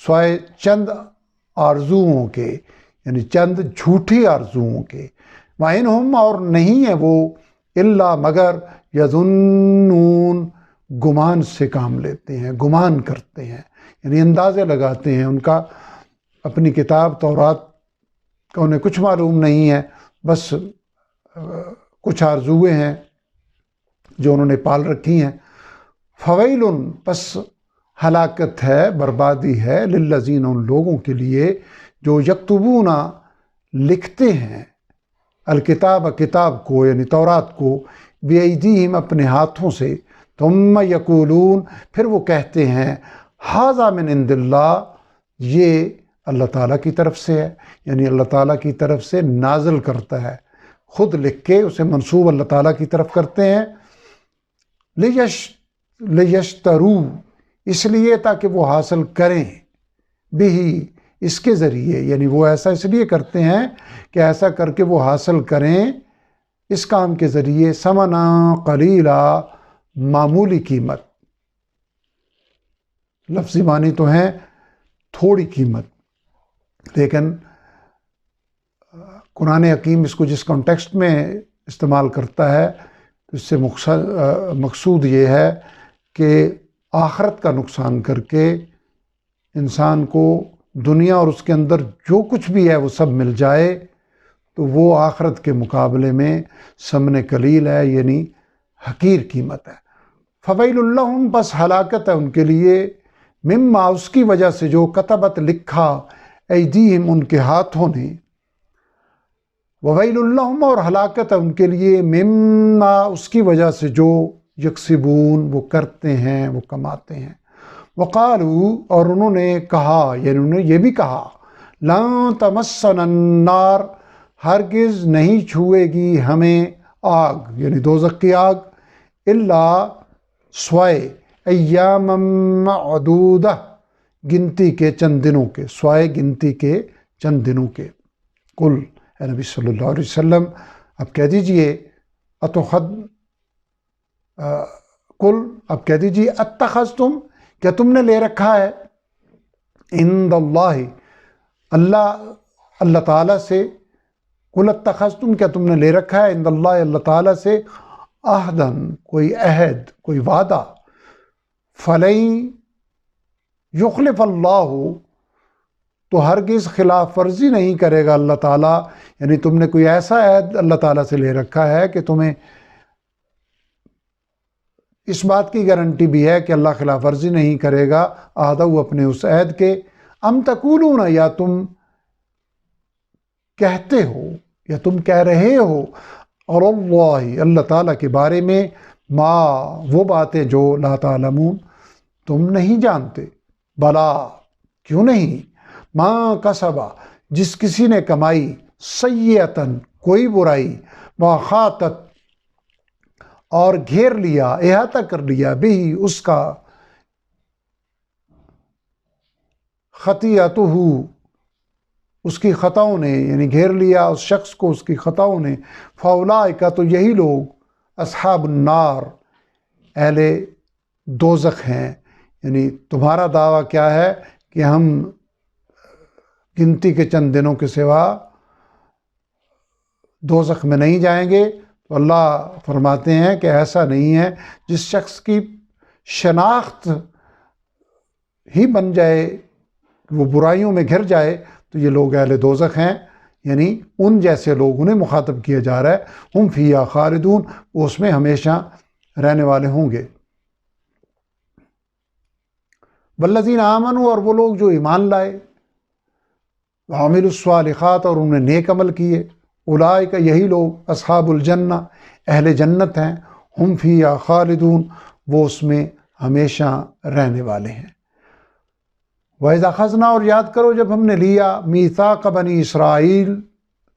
سوائے چند آرزوؤں کے، یعنی چند جھوٹی آرزوؤں کے، وَإِنْهُمْ اور نہیں ہے وہ الا مگر یظنون گمان سے کام لیتے ہیں، گمان کرتے ہیں، یعنی اندازے لگاتے ہیں. ان کا اپنی کتاب تورات کا انہیں کچھ معلوم نہیں ہے، بس کچھ آرزویں ہیں جو انہوں نے پال رکھی ہیں. فویل پس ہلاکت ہے، بربادی ہے، للذین ان لوگوں کے لیے جو یکتبون لکھتے ہیں الکتاب کتاب کو یعنی تورات کو بایدیہم اپنے ہاتھوں سے، ثم یقولون پھر وہ کہتے ہیں ھذا من عند اللہ یہ اللہ تعالیٰ کی طرف سے ہے، یعنی اللہ تعالیٰ کی طرف سے نازل کرتا ہے، خود لکھ کے اسے منسوب اللہ تعالیٰ کی طرف کرتے ہیں. لیشترو اس لیے تاکہ وہ حاصل کریں، بھی اس کے ذریعے، یعنی وہ ایسا اس لیے کرتے ہیں کہ ایسا کر کے وہ حاصل کریں اس کام کے ذریعے ثمنا قلیلا معمولی قیمت. لفظی معنی تو ہیں تھوڑی قیمت، لیکن قرآن حکیم اس کو جس کانٹیکسٹ میں استعمال کرتا ہے تو اس سے مقصود یہ ہے کہ آخرت کا نقصان کر کے انسان کو دنیا اور اس کے اندر جو کچھ بھی ہے وہ سب مل جائے تو وہ آخرت کے مقابلے میں ثمن قلیل ہے، یعنی حقیر قیمت ہے. فویل لہم بس ہلاکت ہے ان کے لیے، مما اس کی وجہ سے جو کتبت لکھا ایدیہم ان کے ہاتھوں نے، وویل لہم اور ہلاکت ہے ان کے لیے مما اس کی وجہ سے جو یکسبون وہ کرتے ہیں، وہ کماتے ہیں. وقالو اور انہوں نے کہا، یعنی انہوں نے یہ بھی کہا لن تمسنا النار ہرگز نہیں چھوئے گی ہمیں آگ، یعنی دوزخ کی آگ، الا سوائے ایام معدودہ گنتی کے چند دنوں کے، سوائے گنتی کے چند دنوں کے. قل اے نبی صلی اللہ علیہ وسلم اب کہہ دیجئے قل اب کہہ دیجئے اتخذتم کیا تم نے لے رکھا ہے عند اللہ تعالیٰ سے، قل اتخذتم کیا تم نے لے رکھا ہے عند اللہ تعالیٰ سے عہدن کوئی عہد، کوئی وعدہ، فلن یخلف اللہ تو ہرگز خلاف ورزی نہیں کرے گا اللہ تعالیٰ، یعنی تم نے کوئی ایسا عہد اللہ تعالیٰ سے لے رکھا ہے کہ تمہیں اس بات کی گارنٹی بھی ہے کہ اللہ خلاف ورزی نہیں کرے گا عہدہ اپنے اس عہد کے. ام تقولون یا تم کہتے ہو یا تم کہہ رہے ہو اور اللہ تعالیٰ کے بارے میں ما وہ باتیں جو لا تعلمون تم نہیں جانتے. بلا کیوں نہیں، ما کسبا جس کسی نے کمائی، سیئتن کوئی برائی، واخاتت اور گھیر لیا، احاطہ کر لیا، بھی اس کا، خطیئتہ اس کی خطاؤں نے، یعنی گھیر لیا اس شخص کو اس کی خطاؤں نے، فاولئک تو یہی لوگ اصحاب النار اہل دوزخ ہیں. یعنی تمہارا دعویٰ کیا ہے کہ ہم گنتی کے چند دنوں کے سوا دوزخ میں نہیں جائیں گے، تو اللہ فرماتے ہیں کہ ایسا نہیں ہے. جس شخص کی شناخت ہی بن جائے، وہ برائیوں میں گھر جائے، تو یہ لوگ اہل دوزخ ہیں، یعنی ان جیسے لوگ انہیں مخاطب کیا جا رہا ہے. ہم فیہا خالدون وہ اس میں ہمیشہ رہنے والے ہوں گے. والذین آمنوا اور وہ لوگ جو ایمان لائے، وعملوا الصالحات اور انہوں نے نیک عمل کیے، اولئک یہی لوگ اصحاب الجنہ اہل جنت ہیں، ہم فیہا خالدون وہ اس میں ہمیشہ رہنے والے ہیں. وَإِذَا أَخَذْنَا اور یاد کرو جب ہم نے لیا میثاق بنی اسرائیل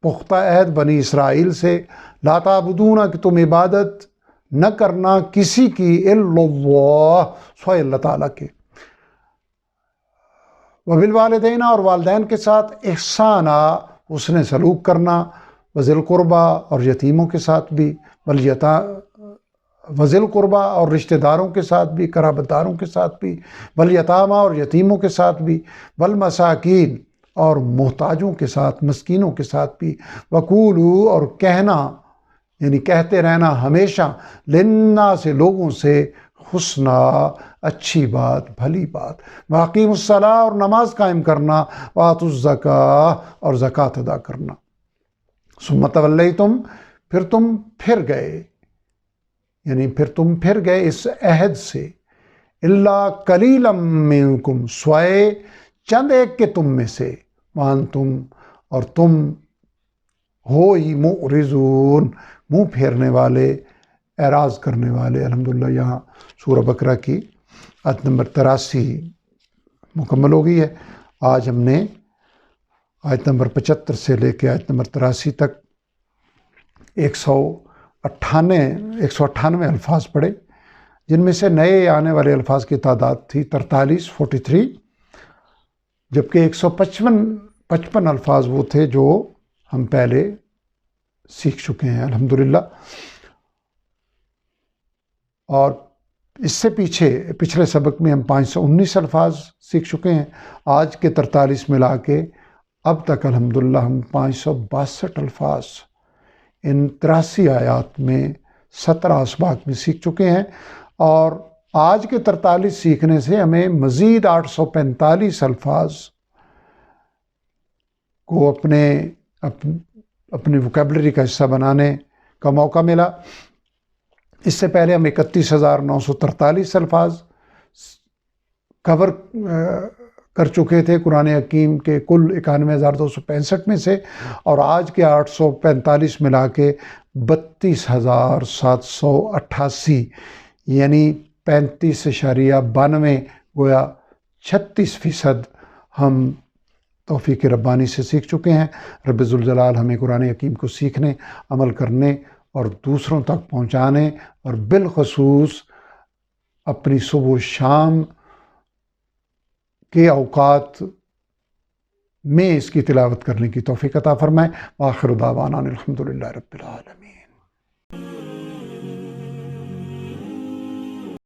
پختہ عہد بنی اسرائیل سے، لا تعبدون کہ تم عبادت نہ کرنا کسی کی الا اللہ سوائے اللہ تعالیٰ کے، وبالوالدین اور والدین کے ساتھ احسانا حسن سلوک کرنا، وذی القربیٰ اور یتیموں کے ساتھ بھی، وذل قربا اور رشتہ داروں کے ساتھ بھی، قرابت داروں کے ساتھ بھی، والیتاما اور یتیموں کے ساتھ بھی، والمساکین اور محتاجوں کے ساتھ، مسکینوں کے ساتھ بھی، وقولو اور کہنا یعنی کہتے رہنا ہمیشہ، للناس لوگوں سے، حسنا اچھی بات، بھلی بات، واقیم الصلاۃ اور نماز قائم کرنا، وآتوا الزکاۃ اور زکوٰۃ ادا کرنا، ثم تولیتم پھر تم پھر گئے، یعنی پھر تم پھر گئے اس عہد سے، الا قلیلا منکم سوائے چند ایک کے تم میں سے، وانتم اور تم ہو ہی معرضون منہ پھیرنے والے، اعراض کرنے والے۔ الحمدللہ یہاں سورہ بقرہ کی آیت نمبر 83 مکمل ہو گئی ہے۔ آج ہم نے آیت نمبر 75 سے لے کے آیت نمبر 83 تک 198 الفاظ پڑھے، جن میں سے نئے آنے والے الفاظ کی تعداد تھی 43 جبکہ 155 الفاظ وہ تھے جو ہم پہلے سیکھ چکے ہیں الحمدللہ۔ اور اس سے پچھلے سبق میں ہم 519 الفاظ سیکھ چکے ہیں، آج کے 43 ملا کے اب تک الحمدللہ ہم 562 الفاظ ان 83 آیات میں 17 اسباق میں سیکھ چکے ہیں، اور آج کے 43 سیکھنے سے ہمیں مزید 845 الفاظ کو اپنی ووکیبلری کا حصہ بنانے کا موقع ملا۔ اس سے پہلے ہم 31,943 الفاظ کور کر چکے تھے قرآن حکیم کے کل 91,265 میں سے، اور آج کے 845 ملا کے 32,788 یعنی 35.92 گویا 36% ہم توفیق ربانی سے سیکھ چکے ہیں۔ رب ذوالجلال ہمیں قرآن حکیم کو سیکھنے، عمل کرنے اور دوسروں تک پہنچانے، اور بالخصوص اپنی صبح و شام کے اوقات میں اس کی تلاوت کرنے کی توفیق عطا فرمائے۔ وآخر دعوانا الحمدللہ رب العالمین۔